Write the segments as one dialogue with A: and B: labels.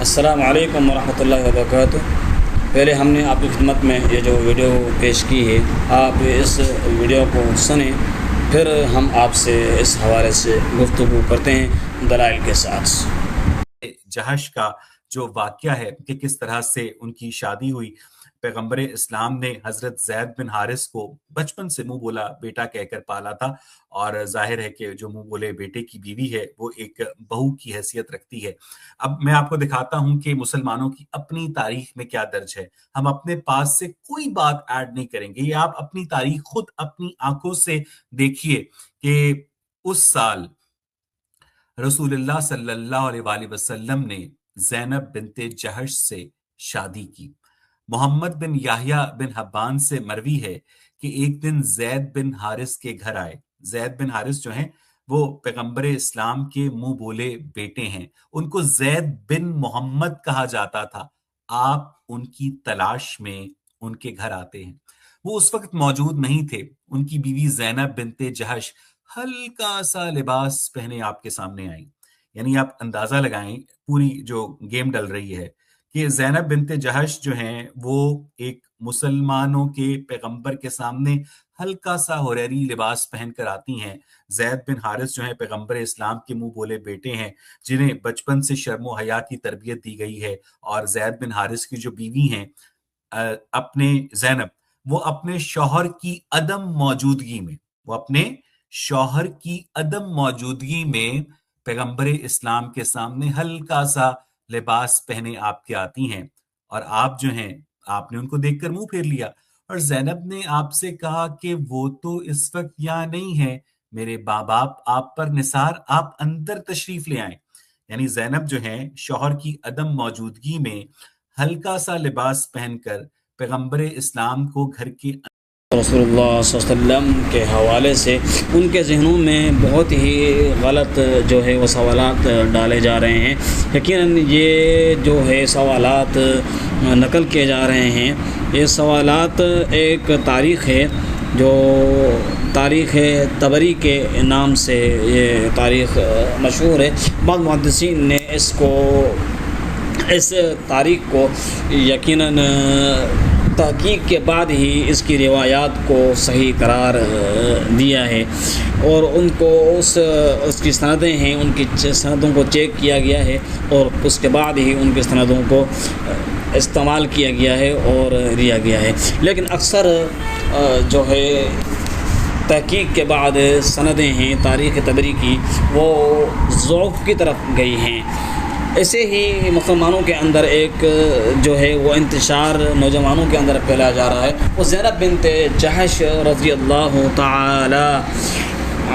A: السلام علیکم ورحمۃ اللہ وبرکاتہ۔ پہلے ہم نے آپ کی خدمت میں یہ جو ویڈیو پیش کی ہے، آپ اس ویڈیو کو سنیں، پھر ہم آپ سے اس حوالے سے گفتگو کرتے ہیں دلائل کے ساتھ۔
B: جہش کا جو واقعہ ہے کہ کس طرح سے ان کی شادی ہوئی، پیغمبر اسلام نے حضرت زید بن حارث کو بچپن سے منہ بولا بیٹا کہہ کر پالا تھا، اور ظاہر ہے کہ جو منہ بولے بیٹے کی بیوی ہے وہ ایک بہو کی حیثیت رکھتی ہے۔ اب میں آپ کو دکھاتا ہوں کہ مسلمانوں کی اپنی تاریخ میں کیا درج ہے۔ ہم اپنے پاس سے کوئی بات ایڈ نہیں کریں گے، یہ آپ اپنی تاریخ خود اپنی آنکھوں سے دیکھیے کہ اس سال رسول اللہ صلی اللہ علیہ وآلہ وسلم نے زینب بنت جہش سے شادی کی۔ محمد بن یحییٰ بن حبان سے مروی ہے کہ ایک دن زید بن حارث کے گھر آئے۔ زید بن حارث جو ہیں وہ پیغمبر اسلام کے منہ بولے بیٹے ہیں، ان کو زید بن محمد کہا جاتا تھا۔ آپ ان کی تلاش میں ان کے گھر آتے ہیں، وہ اس وقت موجود نہیں تھے۔ ان کی بیوی زینب بنت جہش ہلکا سا لباس پہنے آپ کے سامنے آئی۔ یعنی آپ اندازہ لگائیں پوری جو گیم ڈل رہی ہے کہ زینب بنت جہش جو ہیں وہ ایک مسلمانوں کے پیغمبر کے سامنے ہلکا سا حریری لباس پہن کر آتی ہیں۔ زید بن حارث جو ہیں پیغمبر اسلام کے منہ بولے بیٹے ہیں، جنہیں بچپن سے شرم و حیا کی تربیت دی گئی ہے، اور زید بن حارث کی جو بیوی ہیں اپنے زینب، وہ اپنے شوہر کی عدم موجودگی میں پیغمبر اسلام کے سامنے ہلکا سا لباس پہنے آپ کے آتی ہیں، اور آپ جو ہیں آپ نے ان کو دیکھ کر منہ پھیر لیا، اور زینب نے آپ سے کہا کہ وہ تو اس وقت یہاں نہیں ہے، میرے ماں باپ آپ پر نثار، آپ اندر تشریف لے آئیں۔ یعنی زینب جو ہیں شوہر کی عدم موجودگی میں ہلکا سا لباس پہن کر پیغمبر اسلام کو گھر کے
A: رسول اللہ صلی اللہ علیہ وسلم کے حوالے سے ان کے ذہنوں میں بہت ہی غلط جو ہے وہ سوالات ڈالے جا رہے ہیں۔ یقیناً یہ جو ہے سوالات نقل کیے جا رہے ہیں، یہ سوالات ایک تاریخ ہے جو تاریخ طبری کے نام سے یہ تاریخ مشہور ہے۔ بعض محدثین نے اس تاریخ کو یقیناً تحقیق کے بعد ہی اس کی روایات کو صحیح قرار دیا ہے، اور ان کو اس کی سندیں ہیں، ان کی سندوں کو چیک کیا گیا ہے، اور اس کے بعد ہی ان کی سندوں کو استعمال کیا گیا ہے اور لیا گیا ہے۔ لیکن اکثر جو ہے تحقیق کے بعد سندیں ہیں تاریخ طبری کی، وہ ضعف کی طرف گئی ہیں۔ ایسے ہی مسلمانوں کے اندر ایک جو ہے وہ انتشار نوجوانوں کے اندر پھیلا جا رہا ہے، وہ زینب بنت جہش رضی اللہ تعالی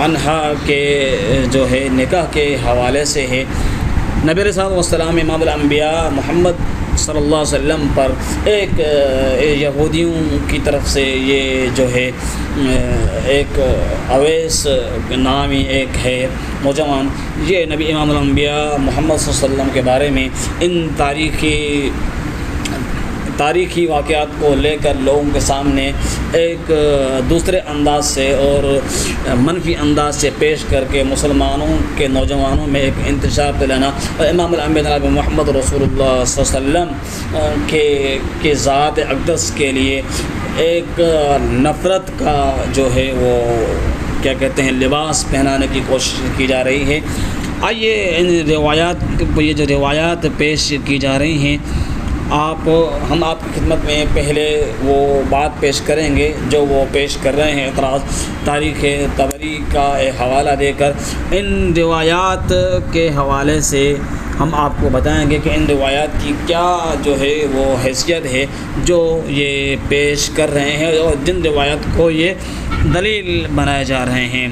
A: عنہا کے جو ہے نکاح کے حوالے سے ہے۔ نبی علیہ الصلوۃ والسلام امام الانبیاء محمد صلی اللہ علیہ وسلم پر ایک یہودیوں کی طرف سے یہ جو ہے ایک اویس نامی ایک ہے نوجوان، یہ نبی امام الانبیاء محمد صلی اللہ علیہ وسلم کے بارے میں ان تاریخی واقعات کو لے کر لوگوں کے سامنے ایک دوسرے انداز سے اور منفی انداز سے پیش کر کے مسلمانوں کے نوجوانوں میں ایک انتشار پھیلانا، اور امام الانبیاء جناب محمد رسول اللہ صلی اللہ علیہ وسلم کے ذات اقدس کے لیے ایک نفرت کا جو ہے وہ کیا کہتے ہیں لباس پہنانے کی کوشش کی جا رہی ہے۔ آئیے یہ جو روایات پیش کی جا رہی ہیں، ہم آپ کی خدمت میں پہلے وہ بات پیش کریں گے جو وہ پیش کر رہے ہیں اعتراض تاریخ طبری کا حوالہ دے کر۔ ان روایات کے حوالے سے ہم آپ کو بتائیں گے کہ ان روایات کی کیا جو ہے وہ حیثیت ہے جو یہ پیش کر رہے ہیں، اور جن روایات کو یہ دلیل بنائے جا رہے ہیں۔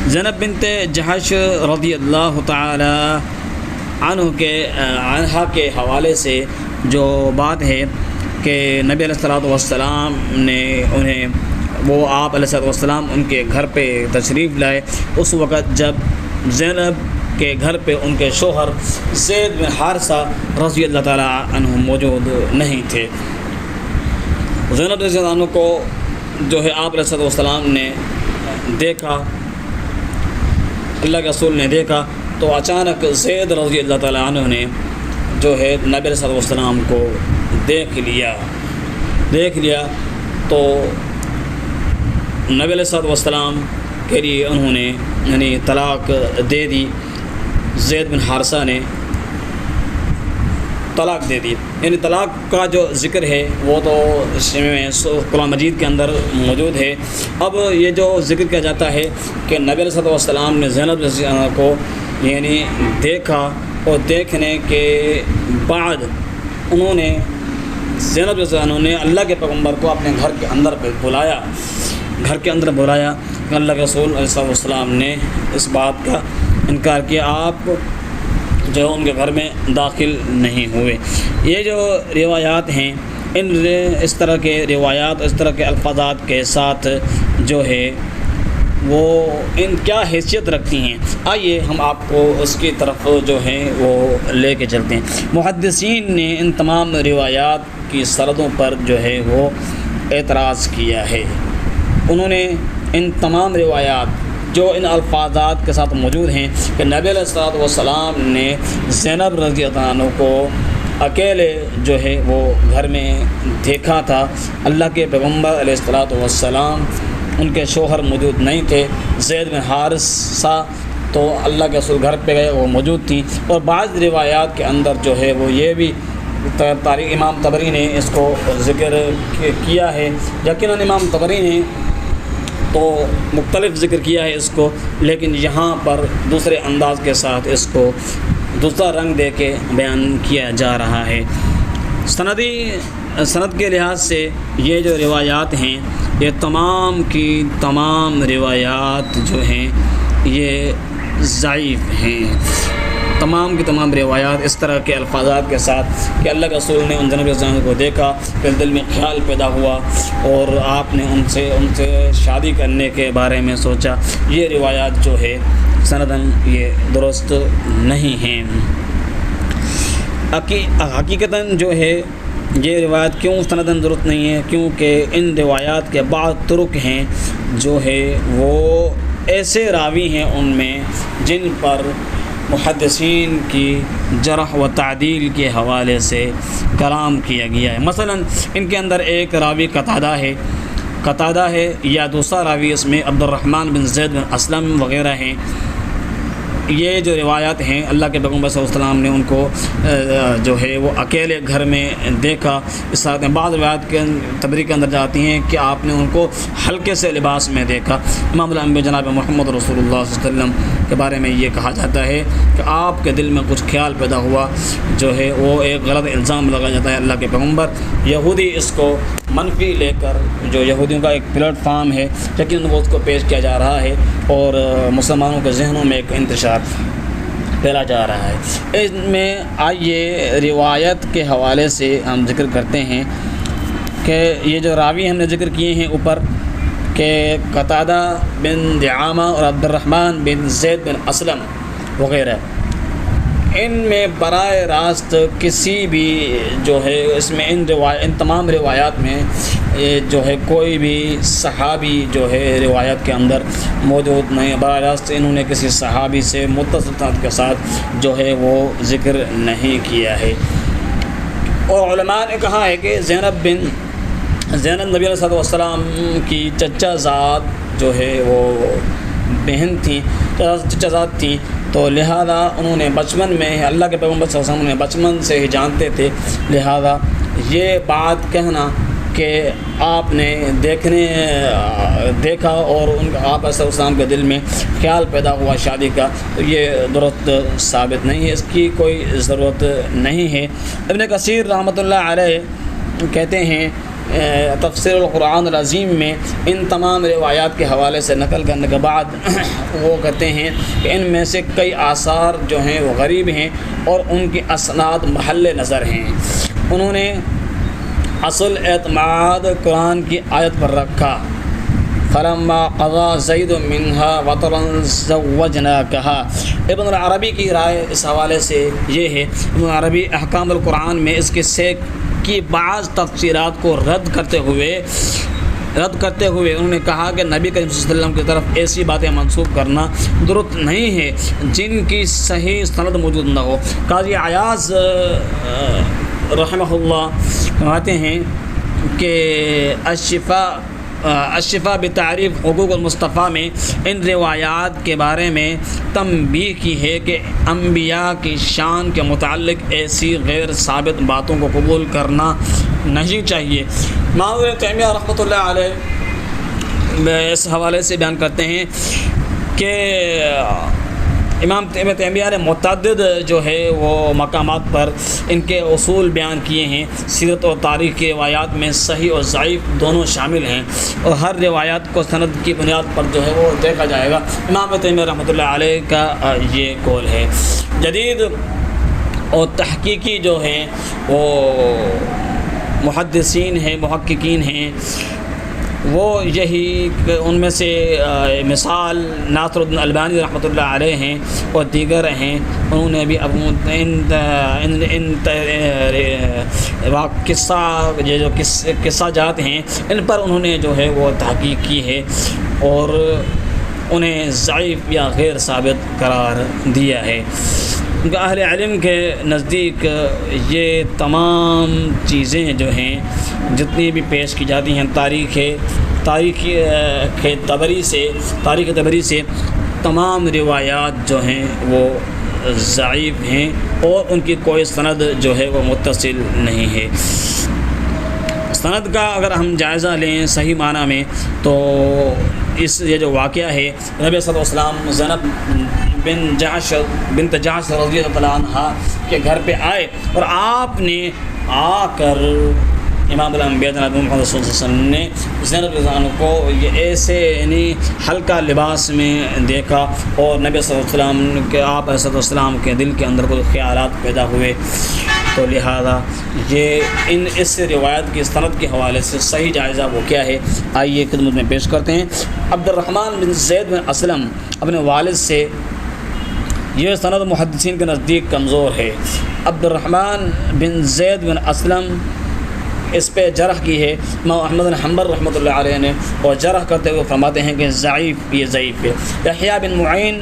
A: زینب بنت جہش رضی اللہ تعالی عنہا کے حوالے سے جو بات ہے کہ نبی علیہ الصلوۃ والسلام نے آپ علیہ الصلوۃ والسلام ان کے گھر پہ تشریف لائے، اس وقت جب زینب کے گھر پہ ان کے شوہر زید بن حارثہ رضی اللہ تعالیٰ عنہ موجود نہیں تھے۔ زینب رضی اللہ عنہ کو جو ہے آپ علیہ الصلوۃ والسلام نے دیکھا، اللہ کے رسول نے دیکھا، تو اچانک زید رضی اللہ تعالیٰ عنہ نے جو ہے نبی علیہ السلام کو دیکھ لیا تو نبی علیہ السلام کے لیے انہوں نے یعنی طلاق دے دی، زید بن حارثہ نے طلاق دے دی۔ یعنی طلاق کا جو ذکر ہے وہ تو قرآن مجید کے اندر موجود ہے۔ اب یہ جو ذکر کیا جاتا ہے کہ نبی علیہ السلام نے زینب رضی اللہ عنہا کو یعنی دیکھا، اور دیکھنے کے بعد انہوں نے زینب رضی اللہ عنہا نے اللہ کے پیغمبر کو اپنے گھر کے اندر بلایا اللہ کے رسول علیہ السلام نے اس بات کا انکار کیا، آپ جو ان کے گھر میں داخل نہیں ہوئے۔ یہ جو روایات ہیں اس طرح کے روایات، اس طرح کے الفاظات کے ساتھ جو ہے وہ ان کیا حیثیت رکھتی ہیں، آئیے ہم آپ کو اس کی طرف جو ہے وہ لے کے چلتے ہیں۔ محدثین نے ان تمام روایات کی سندوں پر جو ہے وہ اعتراض کیا ہے۔ انہوں نے ان تمام روایات جو ان الفاظات کے ساتھ موجود ہیں کہ نبی علیہ السلام نے زینب رضی اللہ عنہ کو اکیلے جو ہے وہ گھر میں دیکھا تھا، اللہ کے پیغمبر علیہ السلام ان کے شوہر موجود نہیں تھے، زید بن حارثہ تو اللہ کے رسول گھر پہ گئے وہ موجود تھیں، اور بعض روایات کے اندر جو ہے وہ یہ بھی تاریخ امام طبری نے اس کو ذکر کیا ہے، یقیناً امام طبری نے تو مختلف ذکر کیا ہے اس کو، لیکن یہاں پر دوسرے انداز کے ساتھ اس کو دوسرا رنگ دے کے بیان کیا جا رہا ہے۔ سند کے لحاظ سے یہ جو روایات ہیں یہ تمام کی تمام روایات جو ہیں یہ ضعیف ہیں، تمام کی تمام روایات اس طرح کے الفاظات کے ساتھ کہ اللہ کے رسول نے ان زینب رضی اللہ عنہا کو دیکھا، پھر دل میں خیال پیدا ہوا اور آپ نے ان سے شادی کرنے کے بارے میں سوچا، یہ روایات جو ہے سندن یہ درست نہیں ہیں۔ حقیقتاً جو ہے یہ روایت کیوں سندن درست نہیں ہے؟ کیونکہ ان روایات کے بعض طرق ہیں جو ہے وہ ایسے راوی ہیں ان میں جن پر محدثین کی جرح و تعدیل کے حوالے سے کلام کیا گیا ہے۔ مثلا ان کے اندر ایک راوی قتادہ ہے یا دوسرا راوی اس میں عبد الرحمن بن زید بن اسلم وغیرہ ہیں۔ یہ جو روایات ہیں اللہ کے پیغمبر صلی اللہ علیہ وسلم نے ان کو جو ہے وہ اکیلے گھر میں دیکھا، اس ساتھ میں بعض روایات کے تبری کے اندر جاتی ہیں کہ آپ نے ان کو ہلکے سے لباس میں دیکھا۔ امام الانبیاء جناب محمد رسول اللہ صلی اللہ علیہ وسلم کے بارے میں یہ کہا جاتا ہے کہ آپ کے دل میں کچھ خیال پیدا ہوا، جو ہے وہ ایک غلط الزام لگا جاتا ہے اللہ کے پیغمبر۔ یہودی اس کو منفی لے کر، جو یہودیوں کا ایک پلیٹ فارم ہے لیکن وہ اس کو پیش کیا جا رہا ہے اور مسلمانوں کے ذہنوں میں ایک انتشار پھیلا جا رہا ہے۔ اس میں آئیے روایت کے حوالے سے ہم ذکر کرتے ہیں کہ یہ جو راوی ہم نے ذکر کیے ہیں اوپر کہ قتادہ بن دعامہ اور عبد الرحمن بن زید بن اسلم وغیرہ، ان میں براہ راست کسی بھی جو ہے اس میں ان تمام روایات میں جو ہے کوئی بھی صحابی جو ہے روایت کے اندر موجود نہیں، براہ راست انہوں نے کسی صحابی سے متصل سند کے ساتھ جو ہے وہ ذکر نہیں کیا ہے۔ اور علماء نے کہا ہے کہ زینب نبی علیہ السلام کی چچا زاد جو ہے وہ بہن تھیں، چچا زاد تھیں، تو لہذا انہوں نے بچپن میں اللہ کے پیغمبر صلی اللہ علیہ وسلم نے بچپن سے ہی جانتے تھے، لہذا یہ بات کہنا کہ آپ نے دیکھا اور آپ علیہ السلام کے دل میں خیال پیدا ہوا شادی کا، تو یہ درست ثابت نہیں ہے، اس کی کوئی ضرورت نہیں ہے۔ ابن کثیر رحمۃ اللہ علیہ کہتے ہیں تفسیر القرآن العظیم میں ان تمام روایات کے حوالے سے نقل کرنے کے بعد وہ کہتے ہیں کہ ان میں سے کئی آثار جو ہیں وہ غریب ہیں اور ان کی اسناد محل نظر ہیں۔ انہوں نے اصل اعتماد قرآن کی آیت پر رکھا، فلما قضى زید منها وطرا زوجناكها۔ ابن العربی کی رائے اس حوالے سے یہ ہے، ابن العربی احکام القرآن میں اس قصے کی بعض تفسیرات کو رد کرتے ہوئے رد کرتے ہوئے انہوں نے کہا کہ نبی کریم صلی اللہ علیہ وسلم کی طرف ایسی باتیں منسوب کرنا درست نہیں ہے جن کی صحیح سند موجود نہ ہو۔ قاضی عیاض رحمہ اللہ فرماتے ہیں کہ الشفا بتعریف حقوق المصطفیٰ میں ان روایات کے بارے میں تنبیہ کی ہے کہ انبیاء کی شان کے متعلق ایسی غیر ثابت باتوں کو قبول کرنا نہیں چاہیے۔ امام ابن تیمیہ رحمۃ اللہ علیہ اس حوالے سے بیان کرتے ہیں کہ امام ابن تیمیہ نے متعدد جو ہے وہ مقامات پر ان کے اصول بیان کیے ہیں۔ سیرت اور تاریخ کی روایات میں صحیح اور ضعیف دونوں شامل ہیں اور ہر روایات کو سند کی بنیاد پر جو ہے وہ دیکھا جائے گا۔ امام ابن تیمیہ رحمۃ اللہ علیہ کا یہ قول ہے۔ جدید اور تحقیقی جو ہیں وہ محدثین ہیں، محققین ہیں، وہ یہی ان میں سے مثال ناصر الدین البانی رحمۃ اللہ علیہ ہیں اور دیگر ہیں۔ انہوں نے بھی قصہ جات ہیں ان پر انہوں نے جو ہے وہ تحقیق کی ہے اور انہیں ضعیف یا غیر ثابت قرار دیا ہے۔ اہل علم کے نزدیک یہ تمام چیزیں جو ہیں جتنی بھی پیش کی جاتی ہیں تاریخ طبری سے تمام روایات جو ہیں وہ ضعیف ہیں اور ان کی کوئی سند جو ہے وہ متصل نہیں ہے۔ سند کا اگر ہم جائزہ لیں صحیح معنی میں تو یہ جو واقعہ ہے نبی صلی اللہ علیہ وسلم زینب بنت جحش رضی اللہ عنہ کے گھر پہ آئے اور آپ نے آ کر امام الانبیاء جناب محمد صلی اللہ علیہ وسلم نے زینب رضی اللہ عنہ کو یہ ایسے یعنی ہلکا لباس میں دیکھا اور نبی صلی اللہ علیہ وسلم کے آپ علیہ السلام کے دل کے اندر کچھ خیالات پیدا ہوئے، تو لہذا یہ اس روایت کی سند کے حوالے سے صحیح جائزہ وہ کیا ہے آئیے خدمت میں پیش کرتے ہیں۔ عبد الرحمن بن زید بن اسلم اپنے والد سے، یہ سند محدثین کے نزدیک کمزور ہے۔ عبد الرحمن بن زید بن اسلم اس پہ جرح کی ہے امام احمد بن حنبل رحمۃ اللہ علیہ نے، اور جرح کرتے ہوئے فرماتے ہیں کہ یہ ضعیف ہے۔ یحییٰ بن معین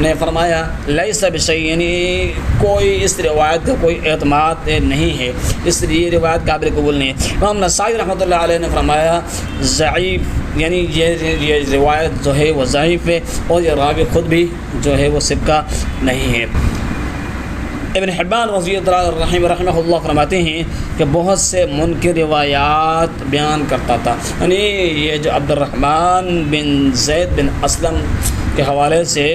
A: نے فرمایا لیس بشیء، یعنی کوئی اس روایت کا کوئی اعتماد نہیں ہے، اس لیے یہ روایت قابل قبول نہیں ہے۔ امام نسائی رحمۃ اللہ علیہ نے فرمایا ضعیف، یعنی یہ روایت جو ہے وہ ضعیف ہے اور یہ راوی خود بھی جو ہے وہ ثقہ نہیں ہے۔ ابن حبان رضی اللہ رحمہ اللہ فرماتے ہیں کہ بہت سے منکر روایات بیان کرتا تھا، یعنی یہ جو عبد الرحمن بن زید بن اسلم کے حوالے سے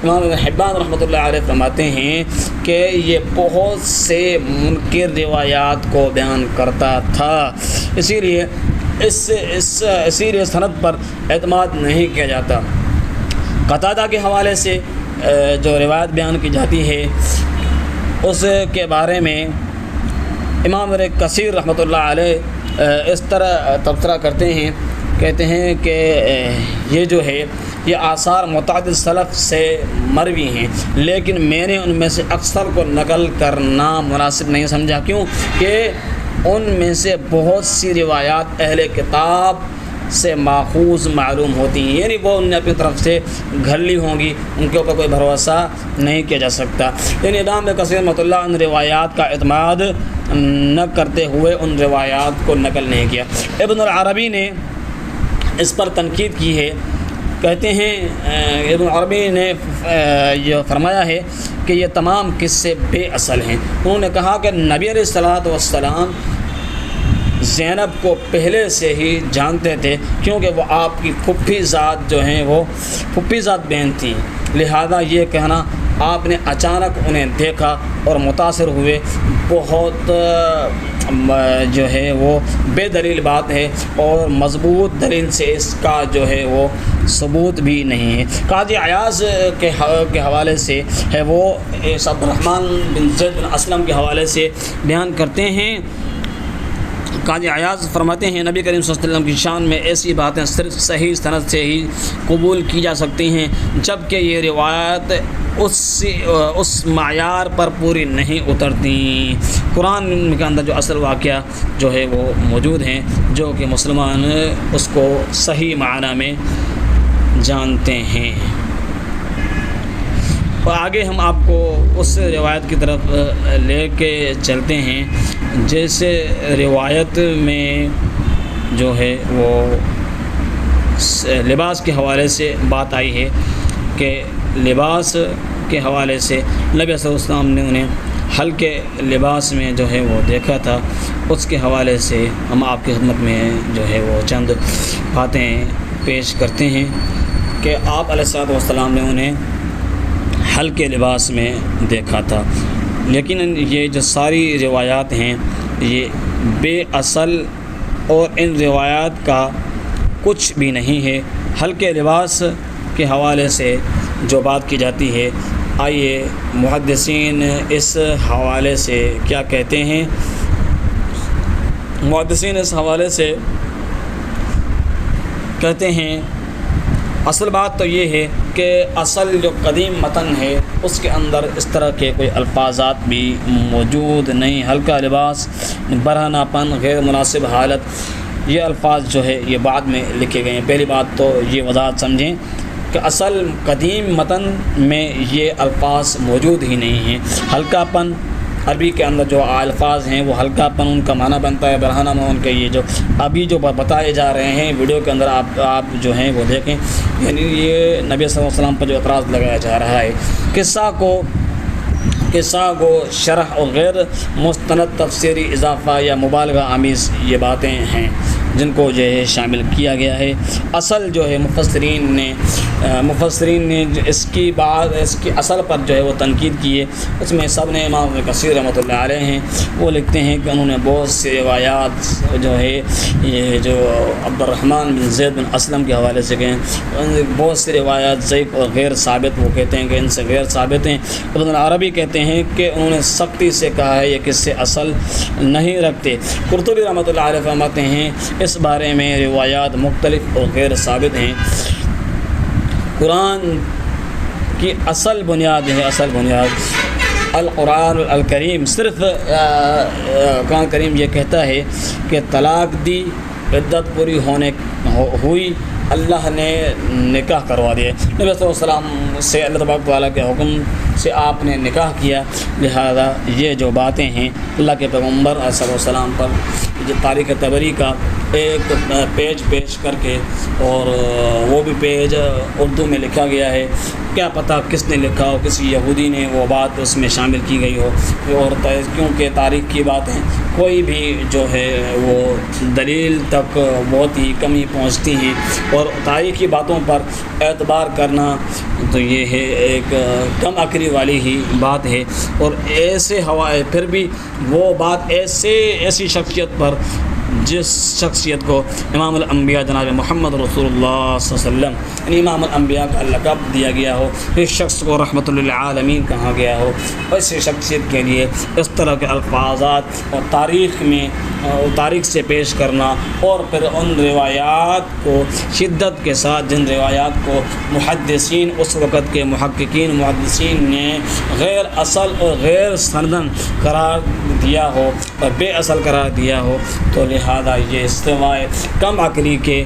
A: امام ابن حبان رحمۃ اللہ علیہ فرماتے ہیں کہ یہ بہت سے منکر روایات کو بیان کرتا تھا، اسی لیے سند پر اعتماد نہیں کیا جاتا۔ قتادہ کے حوالے سے جو روایت بیان کی جاتی ہے اس کے بارے میں امام ابن کثیر رحمۃ اللہ علیہ اس طرح تبصرہ کرتے ہیں، کہتے ہیں کہ یہ جو ہے یہ آثار متعدد سلف سے مروی ہیں، لیکن میں نے ان میں سے اکثر کو نقل کرنا مناسب نہیں سمجھا، کیوں کہ ان میں سے بہت سی روایات اہل کتاب سے ماخوذ معلوم ہوتی ہیں، یعنی وہ ان نے اپنی طرف سے گھڑ لی ہوں گی، ان کے اوپر کوئی بھروسہ نہیں کیا جا سکتا۔ یعنی امام کثیر رحمۃ اللہ ان روایات کا اعتماد نہ کرتے ہوئے ان روایات کو نقل نہیں کیا۔ ابن العربی نے اس پر تنقید کی ہے، کہتے ہیں ابن عربی نے یہ فرمایا ہے کہ یہ تمام قصے بے اصل ہیں۔ انہوں نے کہا کہ نبی علیہ الصلوۃ والسلام زینب کو پہلے سے ہی جانتے تھے، کیونکہ وہ آپ کی پھپھی ذات جو ہیں وہ پھپھی ذات بہن تھیں، لہذا یہ کہنا آپ نے اچانک انہیں دیکھا اور متاثر ہوئے بہت جو ہے وہ بے دلیل بات ہے اور مضبوط دلیل سے اس کا جو ہے وہ ثبوت بھی نہیں ہے۔ قاضی عیاض کے حوالے سے ہے، وہ عبد الرحمن بن زید بن اسلم کے حوالے سے بیان کرتے ہیں قاضی عیاض فرماتے ہیں نبی کریم صلی اللہ علیہ وسلم کی شان میں ایسی باتیں صرف صحیح سند سے ہی قبول کی جا سکتی ہیں جبکہ یہ روایت اس معیار پر پوری نہیں اترتی۔ قرآن کے اندر جو اصل واقعہ جو ہے وہ موجود ہیں جو کہ مسلمان اس کو صحیح معنی میں جانتے ہیں۔ اور آگے ہم آپ کو اس روایت کی طرف لے کے چلتے ہیں جیسے روایت میں جو ہے وہ لباس کے حوالے سے بات آئی ہے کہ لباس کے حوالے سے نبی صلی اللہ علیہ وسلم نے انہیں ہلکے لباس میں جو ہے وہ دیکھا تھا۔ اس کے حوالے سے ہم آپ کی خدمت میں جو ہے وہ چند باتیں پیش کرتے ہیں کہ آپ علیہ الصلوۃ والسلام نے انہیں ہلکے لباس میں دیکھا تھا، لیکن یہ جو ساری روایات ہیں یہ بے اصل اور ان روایات کا کچھ بھی نہیں ہے۔ ہلکے لباس کے حوالے سے جو بات کی جاتی ہے، آئیے محدثین اس حوالے سے کیا کہتے ہیں۔ محدثین اس حوالے سے کہتے ہیں اصل بات تو یہ ہے کہ اصل جو قدیم متن ہے اس کے اندر اس طرح کے کوئی الفاظات بھی موجود نہیں۔ ہلکا لباس، برہنہ پن، غیر مناسب حالت، یہ الفاظ جو ہے یہ بعد میں لکھے گئے ہیں۔ پہلی بات تو یہ وضاحت سمجھیں کہ اصل قدیم متن میں یہ الفاظ موجود ہی نہیں ہیں۔ ہلکا پن عربی کے اندر جو الفاظ ہیں وہ ہلکا پن ان کا معنی بنتا ہے، برہنہ میں ان کے یہ جو ابھی جو بتائے جا رہے ہیں ویڈیو کے اندر آپ جو ہیں وہ دیکھیں، یعنی یہ نبی صلی اللہ علیہ وسلم پر جو اعتراض لگایا جا رہا ہے، قصہ کو شرح اور غیر مستند تفسیری اضافہ یا مبالغہ آمیز یہ باتیں ہیں جن کو جو ہے شامل کیا گیا ہے۔ اصل جو ہے مفسرین نے اس کی اصل پر جو ہے وہ تنقید کی ہے۔ اس میں سب نے امام ابن کثیر رحمۃ اللہ علیہ ہیں، وہ لکھتے ہیں کہ انہوں نے بہت سی روایات جو ہے یہ جو عبد الرحمن بن زید بن اسلم کے حوالے سے کہیں، بہت سی روایات ضعیف اور غیر ثابت، وہ کہتے ہیں کہ ان سے غیر ثابت ہیں۔ ابن عربی کہتے ہیں کہ انہوں نے سختی سے کہا ہے یہ کس سے اصل نہیں رکھتے۔ قرطبی رحمۃ اللہ علیہ فرماتے ہیں اس بارے میں روایات مختلف اور غیر ثابت ہیں۔ قرآن کی اصل بنیاد القرآن الکریم، صرف قرآن کریم یہ کہتا ہے کہ طلاق دی، عدت پوری ہوئی، اللہ نے نکاح کروا دیا۔ نبی صلی اللہ علیہ وسلم سے اللہ تبارک تعالیٰ کے حکم سے آپ نے نکاح کیا، لہذا یہ جو باتیں ہیں اللہ کے پیغمبر علیہ الصلوۃ والسلام پر جو تاریخ طبری کا ایک پیج پیش کر کے، اور وہ بھی پیج اردو میں لکھا گیا ہے، کیا پتہ کس نے لکھا ہو، کسی یہودی نے وہ بات اس میں شامل کی گئی ہو، اور کیونکہ تاریخ کی باتیں کوئی بھی جو ہے وہ دلیل تک بہت ہی کم ہی پہنچتی ہیں، اور تاریخی باتوں پر اعتبار کرنا تو یہ ہے ایک کم عقلی والی ہی بات ہے۔ اور ایسے پھر بھی وہ بات ایسی شخصیت پر جس شخصیت کو امام الانبیاء جناب محمد رسول اللہ صلی اللہ علیہ وسلم یعنی امام الانبیاء کا لقب دیا گیا ہو، اس شخص کو رحمت للعالمین کہا گیا ہو، ایسی شخصیت کے لیے اس طرح کے الفاظات اور تاریخ سے پیش کرنا، اور پھر ان روایات کو شدت کے ساتھ، جن روایات کو محدثین اس وقت کے محدثین نے غیر اصل اور غیر سندن قرار دیا ہو اور بے اصل قرار دیا ہو، تو لہذا یہ استوائے کم عقلی کے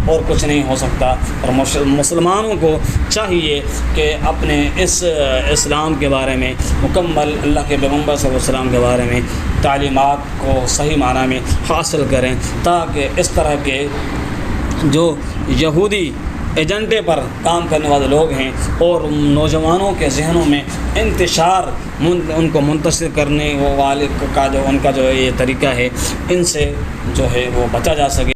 A: اور کچھ نہیں ہو سکتا۔ اور مسلمانوں کو چاہیے کہ اپنے اس اسلام کے بارے میں مکمل اللہ کے پیغمبر صلی اللہ علیہ وسلم کے بارے میں تعلیمات کو صحیح معنی میں حاصل کریں، تاکہ اس طرح کے جو یہودی ایجنڈے پر کام کرنے والے لوگ ہیں اور نوجوانوں کے ذہنوں میں انتشار ان کو منتشر کرنے والے کا جو ان کا جو یہ طریقہ ہے، ان سے جو ہے وہ بچا جا سکے۔